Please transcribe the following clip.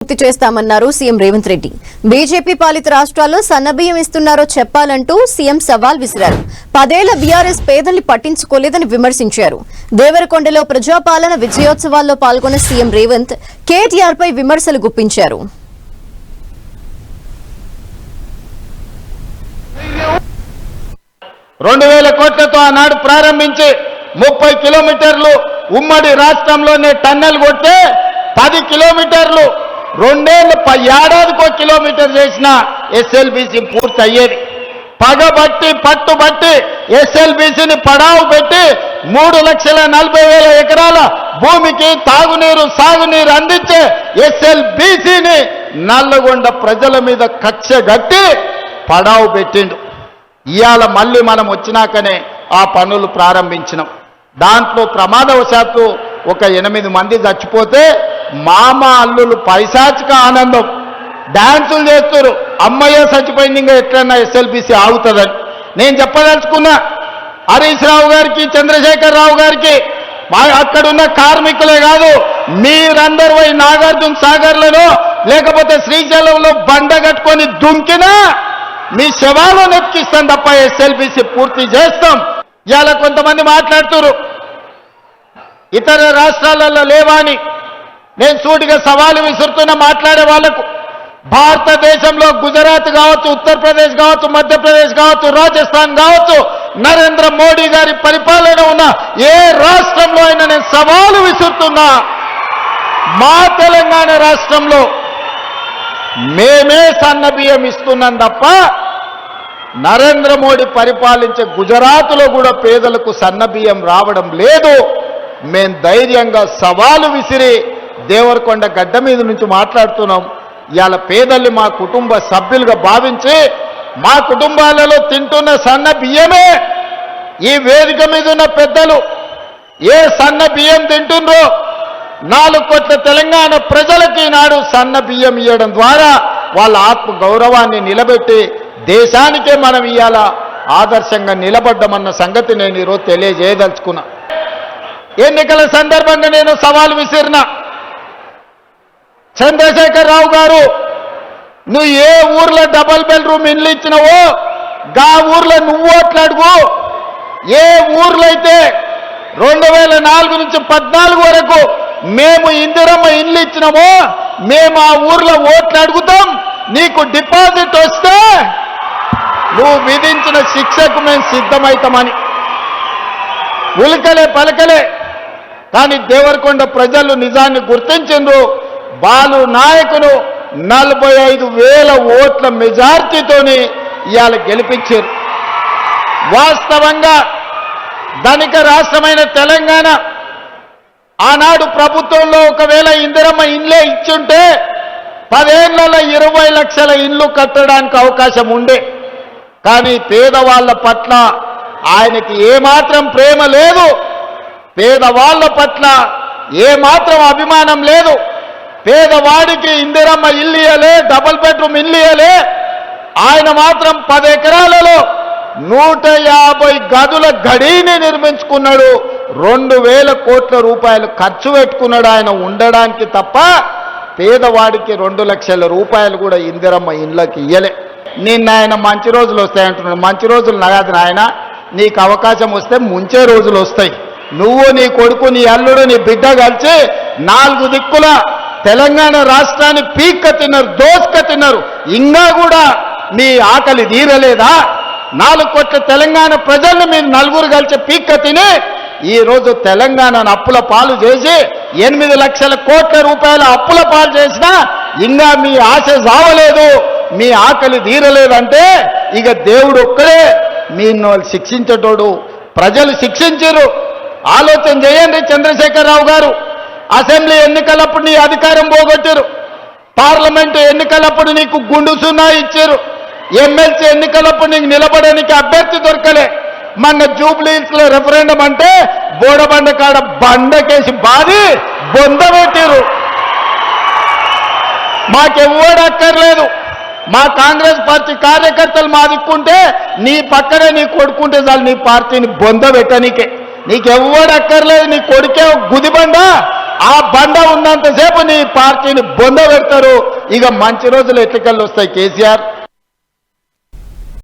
పూర్తి చేస్తామన్నారు CM Revanth Reddy. BJP పాలిత రాష్ట్రాల్లో సన్నబియ్యం ఇస్తున్నారో చెప్పాలంటూ సీఎం సవాల్ విసిరారు. 10 ఏళ్ల బీఆర్ఎస్ పేదల్ని పట్టించుకోలేదని విమర్శించారు. దేవరకొండలో ప్రజాపాలన విజయోత్సవాల్లో పాల్గొన్న సీఎం రేవంత్ కేటీఆర్ పై విమర్శలు గుప్పించారు. కోట్లతో ఆనాడు ప్రారంభించి 30 కిలోమీటర్లు ఉమ్మడి రాష్ట్రంలోనే టన్నెల్ కొట్టే 10 కిలోమీటర్లు ఏడాదికో కిలోమీటర్ చేసిన ఎస్ఎల్బీసీ పూర్తి అయ్యేది. పగబట్టి పట్టుబట్టి ఎస్ఎల్బీసీని పడావు పెట్టి 3,40,000 ఎకరాల భూమికి తాగునీరు సాగునీరు అందించే ఎస్ఎల్బీసీని నల్లగొండ ప్రజల మీద కక్ష గట్టి పడావు పెట్టిండు. ఇవాళ మళ్ళీ మనం వచ్చినాకనే ఆ పనులు ప్రారంభించినాం. దాంట్లో ప్రమాదవశాత్తు ఒక 8 మంది చచ్చిపోతే మామ అల్లులు పైశాచిక ఆనందం డాన్సులు చేస్తారు. అమ్మయ్య చచ్చిపోయింది, ఇంకా ఎట్లన్నా ఎస్ఎల్బీసీ ఆగుతుందని. నేను చెప్పదలుచుకున్నా హరీష్ రావు గారికి, చంద్రశేఖర్ రావు గారికి, అక్కడున్న కార్మికులే కాదు, మీరందరూ పోయి నాగార్జున సాగర్లలో లేకపోతే శ్రీశైలంలో బండ కట్టుకొని దుంకినా మీ శవాలు నెక్కిస్తాం తప్ప ఎస్ఎల్బీసీ పూర్తి చేస్తాం. ఇవాళ కొంతమంది మాట్లాడుతున్నారు ఇతర రాష్ట్రాలలో లేవాని. నేను సూటిగా సవాలు విసురుతున్న మాట్లాడే వాళ్లకు, భారతదేశంలో గుజరాత్ కావచ్చు, ఉత్తరప్రదేశ్ కావచ్చు, మధ్యప్రదేశ్ కావచ్చు, రాజస్థాన్ కావచ్చు, నరేంద్ర మోడీ గారి పరిపాలన ఉన్న ఏ రాష్ట్రంలో అయినా నేను సవాలు విసురుతున్నా, మా తెలంగాణ రాష్ట్రంలో మేమే సన్నబియ్యం ఇస్తున్నాం తప్ప నరేంద్ర మోడీ పరిపాలించే గుజరాత్లో కూడా పేదలకు సన్నబియ్యం రావడం లేదు. మేం ధైర్యంగా సవాలు విసిరి దేవరకొండ గడ్డ మీద నుంచి మాట్లాడుతున్నాం. ఇవాళ పేదల్ని మా కుటుంబ సభ్యులుగా భావించి మా కుటుంబాలలో తింటున్న సన్న బియ్యమే ఈ వేదిక మీద ఉన్న పెద్దలు ఏ సన్న బియ్యం తింటుండ్రో 4 కోట్ల తెలంగాణ ప్రజలకి నాడు సన్న బియ్యం ఇవ్వడం ద్వారా వాళ్ళ ఆత్మ గౌరవాన్ని నిలబెట్టి దేశానికే మనం ఇవాళ ఆదర్శంగా నిలబడ్డమన్న సంగతి నేను ఈరోజు తెలియజేయదలుచుకున్నా. ఎన్నికల సందర్భంగా నేను సవాల్ విసిరినా, చంద్రశేఖర్ రావు గారు నువ్వు ఏ ఊర్లో డబల్ బెడ్రూమ్ ఇల్లు ఇచ్చినావో గా ఊర్లో నువ్వు ఓట్లాడుకో. ఏ ఊర్లో అయితే 2004 నుంచి 14 వరకు మేము ఇందిరమ్మ ఇల్లు ఇచ్చినామో మేము ఆ ఊర్లో ఓట్లు అడుగుతాం. నీకు డిపాజిట్ వస్తే నువ్వు విధించిన శిక్షకు మేము సిద్ధమవుతామని ఉలకలే పలకలే. కానీ దేవరకొండ ప్రజలు నిజాన్ని గుర్తించిండ్రు. బాలు నాయకులు 45,000 ఓట్ల మెజార్టీతోని ఇవాళ గెలిపించారు. వాస్తవంగా ధనిక రాష్ట్రమైన తెలంగాణ ఆనాడు ప్రభుత్వంలో ఒకవేళ ఇందిరమ్మ ఇళ్ళే ఇచ్చుంటే 10 ఏళ్లలో 20 లక్షల ఇళ్ళు కట్టడానికి అవకాశం ఉండే. కానీ పేదవాళ్ల పట్ల ఆయనకి ఏమాత్రం ప్రేమ లేదు, పేదవాళ్ల పట్ల ఏమాత్రం అభిమానం లేదు. పేదవాడికి ఇందిరమ్మ ఇల్లు ఇయ్యలే, డబుల్ బెడ్రూమ్ ఇల్లు ఇయ్యలే. ఆయన మాత్రం 10 ఎకరాలలో 150 గదుల గడిని నిర్మించుకున్నాడు. 2,000 కోట్ల రూపాయలు ఖర్చు పెట్టుకున్నాడు ఆయన ఉండడానికి తప్ప పేదవాడికి 2 లక్షల రూపాయలు కూడా ఇందిరమ్మ ఇళ్ళకి ఇయ్యలే. నిన్న ఆయన మంచి రోజులు వస్తాయంటున్నాడు. మంచి రోజులు నగదు నాయన, నీకు అవకాశం వస్తే ముంచే రోజులు వస్తాయి. నువ్వు నీ కొడుకు నీ అల్లుడు నీ బిడ్డ కలిసి 4 దిక్కుల తెలంగాణ రాష్ట్రాన్ని పీక్క తిన్నారు, దోసుక తిన్నారు. ఇంకా కూడా మీ ఆకలి తీరలేదా? 4 కోట్ల తెలంగాణ ప్రజల్ని మీరు 4 కలిసి పీక్క తిని ఈరోజు తెలంగాణను అప్పుల పాలు చేసి 8 లక్షల కోట్ల రూపాయల అప్పుల పాలు చేసినా ఇంకా మీ ఆశ సావలేదు, మీ ఆకలి తీరలేదంటే ఇక దేవుడు ఒక్కడే మీ శిక్షించేటోడు. ప్రజలు శిక్షించారు. ఆలోచన చేయండి. చంద్రశేఖరరావు గారు అసెంబ్లీ ఎన్నికలప్పుడు నీ అధికారం పోగొట్టారు, పార్లమెంటు ఎన్నికలప్పుడు నీకు గుండు సున్నా ఇచ్చారు, ఎమ్మెల్సీ ఎన్నికలప్పుడు నీకు నిలబడడానికి అభ్యర్థి దొరకలే. మొన్న జూబ్లీహిల్స్ లో రెఫరెండం అంటే బోడబండ కాడ బండకేసి బాది బొంద పెట్టారు. మాకెవ్వడు అక్కర్లేదు, మా కాంగ్రెస్ పార్టీ కార్యకర్తలు మా దిక్కుంటే నీ పక్కనే నీ కొడుకుంటే చాలు నీ పార్టీని బొంద పెట్టనీకే. నీకెవ్వడు అక్కర్లేదు, నీ కొడుకే గుదిబండ ఆ బండ ఉన్నంతసేపు నీ పార్టీని బొంద పెడతారు. ఇక మంచి రోజులు ఎట్లకెళ్ళి వస్తాయి కేసీఆర్.